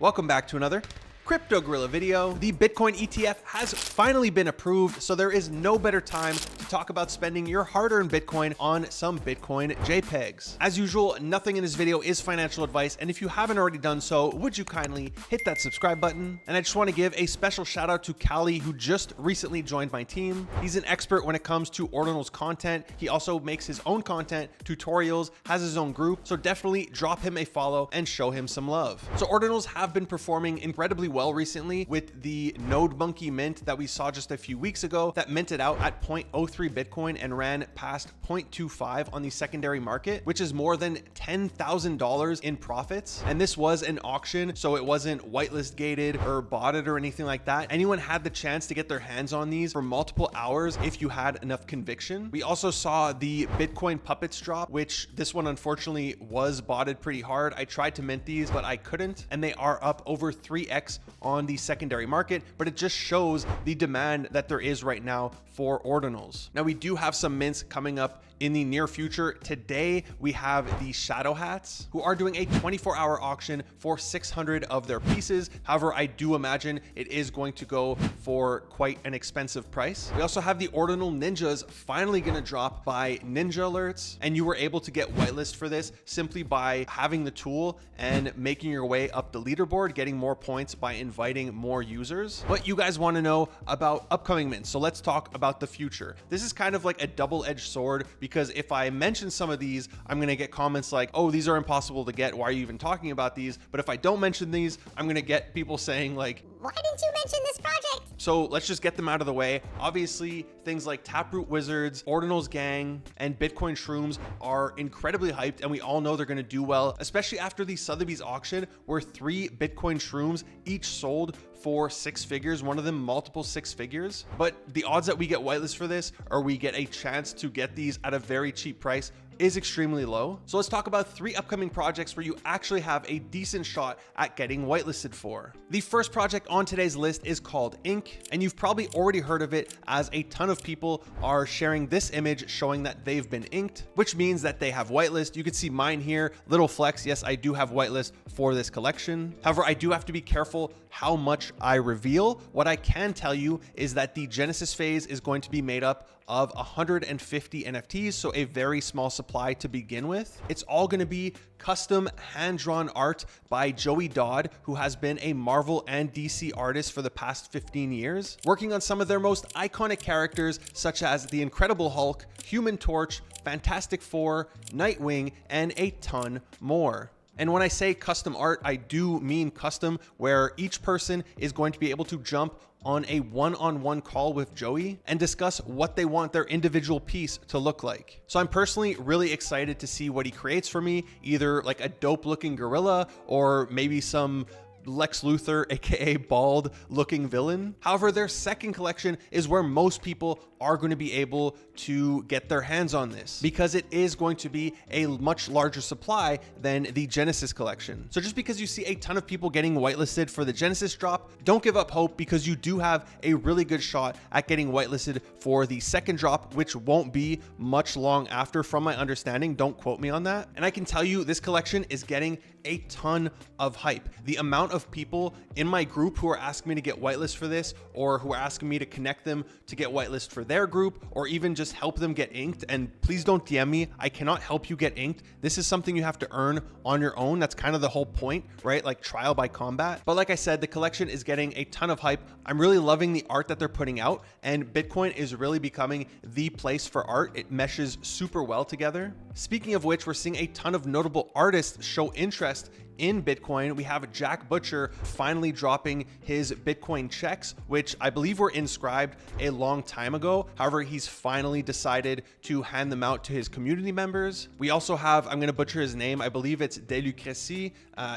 Welcome back to another Crypto Gorilla video. The Bitcoin ETF has finally been approved, so there is no better time to talk about spending your hard-earned Bitcoin on some Bitcoin JPEGs. As usual, nothing in this video is financial advice, and if you haven't already done so, would you kindly hit that subscribe button? And I just want to give a special shout out to Callie, who just recently joined my team. He's an expert when it comes to Ordinals content. He also makes his own content, tutorials, has his own group, so definitely drop him a follow and show him some love. So Ordinals have been performing incredibly well recently with the Node Monkey mint that we saw just a few weeks ago that minted out at 0.03 Bitcoin and ran past 0.25 on the secondary market, which is more than $10,000 in profits. And this was an auction, so it wasn't whitelist gated or botted or anything like that. Anyone had the chance to get their hands on these for multiple hours if you had enough conviction. We also saw the Bitcoin puppets drop, which this one unfortunately was botted pretty hard. I tried to mint these, but I couldn't, and they are up over 3x on the secondary market, but it just shows the demand that there is right now for Ordinals. Now we do have some mints coming up in the near future. Today we have the Shadow Hats, who are doing a 24-hour auction for 600 of their pieces. However, I do imagine it is going to go for quite an expensive price. We also have the Ordinal Ninjas finally going to drop by Ninja Alerts, and you were able to get whitelist for this simply by having the tool and making your way up the leaderboard, getting more points by inviting more users. But you guys want to know about upcoming mints, so let's talk about the future. This is kind of like a double-edged sword, because if I mention some of these, I'm going to get comments like, oh, these are impossible to get, why are you even talking about these? But if I don't mention these, I'm going to get people saying like, why didn't you mention this project? So let's just get them out of the way. Obviously, things like Taproot Wizards, Ordinals Gang, and Bitcoin Shrooms are incredibly hyped, and we all know they're going to do well, especially after the Sotheby's auction, where 3 Bitcoin Shrooms each sold for 6 figures, one of them multiple 6 figures. But the odds that we get whitelist for this, or we get a chance to get these at a very cheap price, is extremely low. So let's talk about 3 upcoming projects where you actually have a decent shot at getting whitelisted for. The first project on today's list is called Ink, and you've probably already heard of it, as a ton of people are sharing this image showing that they've been inked, which means that they have whitelist. You can see mine here, little flex. Yes, I do have whitelist for this collection. However, I do have to be careful how much I reveal. What I can tell you is that the Genesis phase is going to be made up of 150 NFTs, so a very small supply to begin with. It's all going to be custom hand-drawn art by Joey Dodd, who has been a Marvel and DC artist for the past 15 years, working on some of their most iconic characters such as the Incredible Hulk, Human Torch, Fantastic Four, Nightwing, and a ton more. And when I say custom art, I do mean custom, where each person is going to be able to jump on a one-on-one call with Joey and discuss what they want their individual piece to look like. So I'm personally really excited to see what he creates for me, either like a dope looking gorilla or maybe some Lex Luthor, aka bald looking villain. However, their second collection is where most people are going to be able to get their hands on this, because it is going to be a much larger supply than the Genesis collection. So just because you see a ton of people getting whitelisted for the Genesis drop, don't give up hope, because you do have a really good shot at getting whitelisted for the second drop, which won't be much long after, from my understanding. Don't quote me on that. And I can tell you this collection is getting a ton of hype. The amount of people in my group who are asking me to get whitelist for this, or who are asking me to connect them to get whitelist for their group, or even just help them get inked. And please don't DM me. I cannot help you get inked. This is something you have to earn on your own. That's kind of the whole point, right? Like trial by combat. But like I said, the collection is getting a ton of hype. I'm really loving the art that they're putting out, and Bitcoin is really becoming the place for art. It meshes super well together. Speaking of which, we're seeing a ton of notable artists show interest in Bitcoin. We have Jack Butcher finally dropping his Bitcoin checks, which I believe were inscribed a long time ago. However, he's finally decided to hand them out to his community members. We also have, I'm going to butcher his name, I believe it's Delucreci.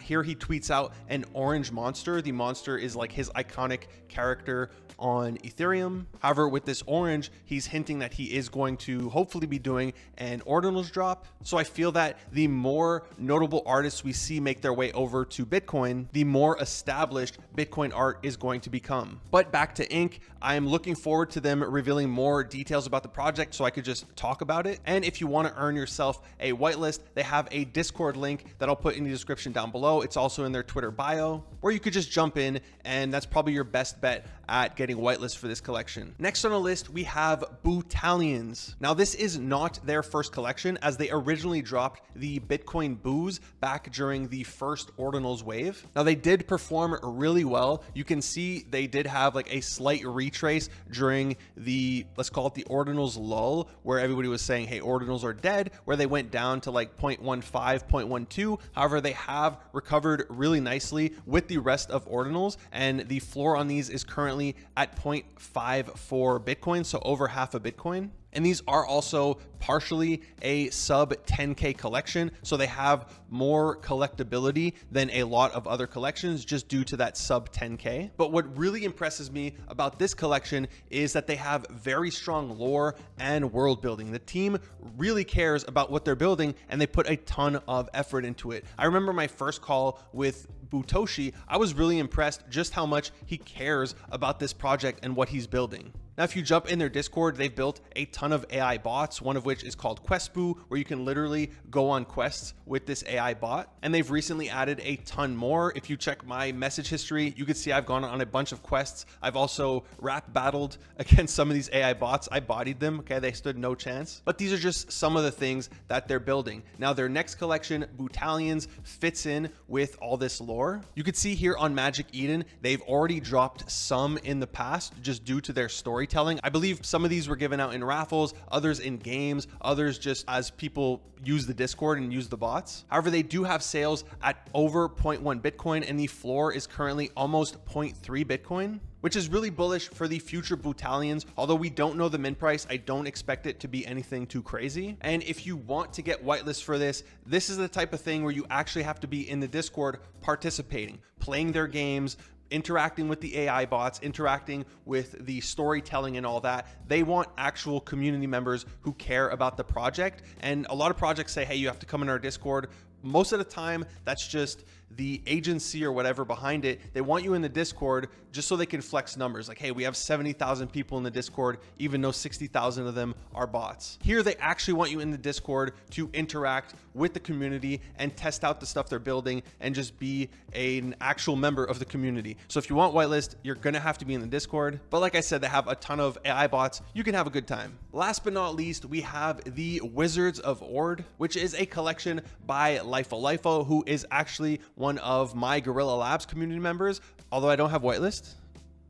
Here he tweets out an orange monster. The monster is like his iconic character on Ethereum. However, with this orange, he's hinting that he is going to hopefully be doing an Ordinals drop. So I feel that the more notable artists we see make their their way over to Bitcoin, the more established Bitcoin art is going to become. But back to Ink, I am looking forward to them revealing more details about the project so I could just talk about it. And if you want to earn yourself a whitelist, they have a Discord link that I'll put in the description down below. It's also in their Twitter bio, where you could just jump in, and that's probably your best bet at getting whitelist for this collection. Next on the list, we have Boottalions. Now, this is not their first collection, as they originally dropped the Bitcoin Boos back during the first Ordinals wave. Now, they did perform really well. You can see they did have like a slight retrace during the, let's call it the Ordinals lull, where everybody was saying, hey, Ordinals are dead, where they went down to like 0.15, 0.12. However, they have recovered really nicely with the rest of Ordinals, and the floor on these is currently at 0.54 Bitcoin, so over half a Bitcoin. And these are also partially a sub 10K collection, so they have more collectability than a lot of other collections just due to that sub 10K. But what really impresses me about this collection is that they have very strong lore and world building. The team really cares about what they're building, and they put a ton of effort into it. I remember my first call with Bootoshi, I was really impressed just how much he cares about this project and what he's building. Now, if you jump in their Discord, they've built a ton of AI bots, one of which is called QuestBoo, where you can literally go on quests with this AI bot. And they've recently added a ton more. If you check my message history, you can see I've gone on a bunch of quests. I've also rap battled against some of these AI bots. I bodied them, okay? They stood no chance. But these are just some of the things that they're building. Now, their next collection, Boottalions, fits in with all this lore. You can see here on Magic Eden, they've already dropped some in the past just due to their storytelling. I believe some of these were given out in raffles, others in games, others just as people use the Discord and use the bots. However, they do have sales at over 0.1 Bitcoin, and the floor is currently almost 0.3 Bitcoin, which is really bullish for the future Boottalions. Although we don't know the mint price, I don't expect it to be anything too crazy. And if you want to get whitelist for this, this is the type of thing where you actually have to be in the Discord participating, playing their games, interacting with the AI bots, interacting with the storytelling and all that. They want actual community members who care about the project. And a lot of projects say, hey, you have to come in our Discord. Most of the time, that's just the agency or whatever behind it. They want you in the Discord just so they can flex numbers. Like, hey, we have 70,000 people in the Discord, even though 60,000 of them are bots. Here, they actually want you in the Discord to interact with the community and test out the stuff they're building and just be an actual member of the community. So if you want whitelist, you're gonna have to be in the Discord. But like I said, they have a ton of AI bots. You can have a good time. Last but not least, we have the Wizards of Ord, which is a collection by Lifo, who is actually one of my Guerrilla Labs community members, although I don't have whitelist.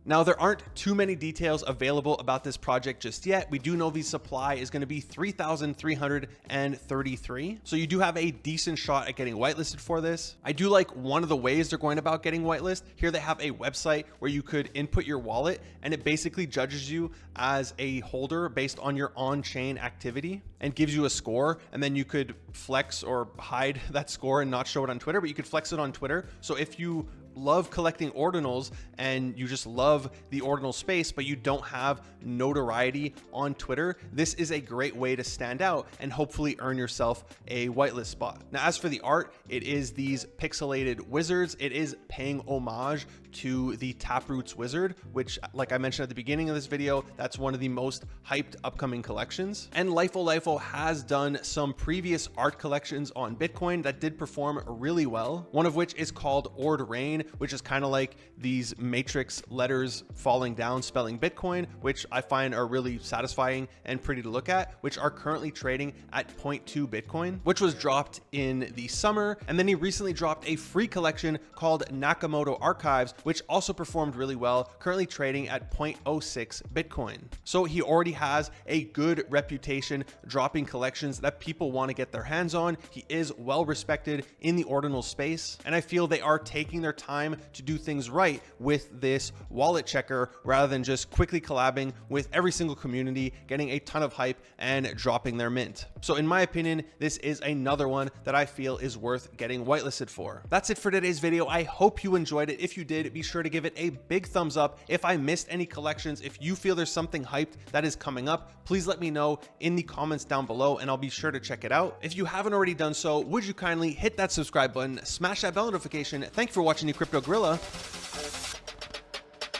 Now, there aren't too many details available about this project just yet. We do know the supply is going to be 3,333. So you do have a decent shot at getting whitelisted for this. I do like one of the ways they're going about getting whitelist. Here they have a website where you could input your wallet, and it basically judges you as a holder based on your on-chain activity and gives you a score. And then you could flex or hide that score and not show it on Twitter, but you could flex it on Twitter. So if you love collecting ordinals and you just love the ordinal space, but you don't have notoriety on Twitter, this is a great way to stand out and hopefully earn yourself a whitelist spot. Now, as for the art, it is these pixelated wizards. It is paying homage to the Taproot's wizard, which, like I mentioned at the beginning of this video, that's one of the most hyped upcoming collections. And Lifo has done some previous art collections on Bitcoin that did perform really well, one of which is called Ord Rain, which is kind of like these matrix letters falling down spelling Bitcoin, which I find are really satisfying and pretty to look at, which are currently trading at 0.2 Bitcoin, which was dropped in the summer. And then he recently dropped a free collection called Nakamoto Archives, which also performed really well, currently trading at 0.06 Bitcoin. So he already has a good reputation dropping collections that people want to get their hands on. He is well respected in the ordinal space, and I feel they are taking their time to do things right with this wallet checker rather than just quickly collabing with every single community, getting a ton of hype and dropping their mint. So in my opinion, this is another one that I feel is worth getting whitelisted for. That's it for today's video. I hope you enjoyed it. If you did, be sure to give it a big thumbs up. If I missed any collections, if you feel there's something hyped that is coming up, please let me know in the comments down below and I'll be sure to check it out. If you haven't already done so, would you kindly hit that subscribe button, smash that bell notification. Thank you for watching, you Crypto Gorilla.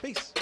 Peace.